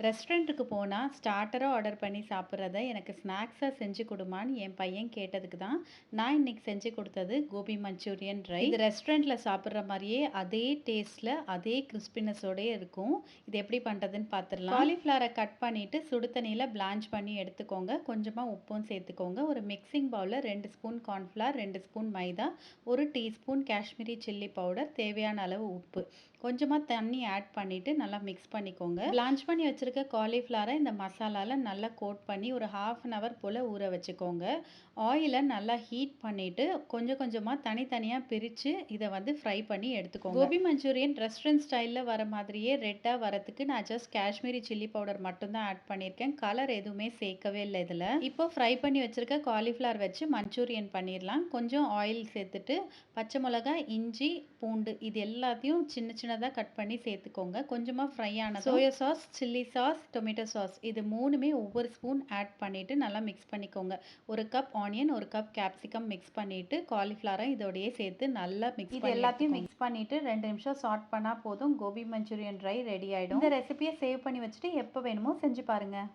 ரெஸ்டாரண்ட்டுக்கு போனா, ஸ்டார்ட்டரா ஆர்டர் பண்ணி சாப்பிடுறத, எனக்கு ஸ்நாக்ஸா செஞ்சு குடுமான்னு என் பையன் கேட்டதுக்கு தான், நான் இன்னைக்கு செஞ்சு குடுத்தது கோபி மஞ்சூரியன் ட்ரை. இது ரெஸ்டாரண்ட்ல சாப்பிடுற மாரியே அதே டேஸ்ட்ல, அதே கிறிஸ்பினஸோடயே இருக்கும். இது எப்படி பண்றதுன்னு பார்த்துரலாம். காலிஃப்ளவர கட் பண்ணிட்டு, சுடு தண்ணீல பிளான்ச் பண்ணி எடுத்துக்கோங்க. கொஞ்சமா உப்பும் சேர்த்துக்கோங்க. ஒரு மிக்ஸிங் பவுல்ல 2 ஸ்பூன் கார்ன்ஃப்ளவர், 2 ஸ்பூன் மைதா, 1 டீஸ்பூன் காஷ்மீரி சில்லி பவுடர், தேவையான அளவு உப்பு. கொஞ்சமா தண்ணி ஆட் பண்ணிட்டு நல்லா மிக்ஸ் பண்ணிக்கோங்க. பிளான்ச் பண்ணி வச்சிருக்க காலிஃப்ளவரை இந்த மசாலால நல்லா கோட் பண்ணி ஒரு 1/2 அன் ஹவர் போல ஊற வச்சுக்கோங்க. ஆயிலை நல்லா ஹீட் பண்ணிட்டு கொஞ்சம் கொஞ்சமா தனித்தனியா பிரிச்சு இதை வந்து ஃப்ரை பண்ணி எடுத்துக்கோங்க. கோபி மஞ்சூரியன் ரெஸ்டாரண்ட் ஸ்டைலில் வர மாதிரியே ரெட்டா வரதுக்கு நான் ஜஸ்ட் காஷ்மீரி சில்லி பவுடர் மட்டும்தான் ஆட் பண்ணியிருக்கேன். கலர் எதுவுமே சேர்க்கவே இல்லை இதில். இப்போ ஃப்ரை பண்ணி வச்சிருக்க காலிஃப்ளவர் வச்சு மஞ்சூரியன் பண்ணிடலாம். கொஞ்சம் ஆயில் சேர்த்துட்டு பச்சை மிளகாய், இஞ்சி, பூண்டு இது எல்லாத்தையும் சின்ன சின்னதாக கட் பண்ணி சேர்த்துக்கோங்க. கொஞ்சமாக ஃப்ரை ஆன soya sauce, chilli sauce, tomato sauce இது மூணுமே ஒவ்வொரு ஸ்பூன் ஆட் பண்ணிவிட்டு நல்லா மிக்ஸ் பண்ணிக்கோங்க. 1 cup onion, 1 cup capsicum mix பண்ணிவிட்டு காலிஃப்ளவரை இதோடையே சேர்த்து நல்லா மிக்ஸ் பண்ணி எல்லாத்தையும் மிக்ஸ் பண்ணிவிட்டு 2 நிமிஷம் சாட் பண்ணால் போதும். கோபி மஞ்சூரியன் ட்ரை ரெடி ஆகிடும். இந்த ரெசிபியை சேவ் பண்ணி வச்சுட்டு எப்போ வேணுமோ செஞ்சு பாருங்கள்.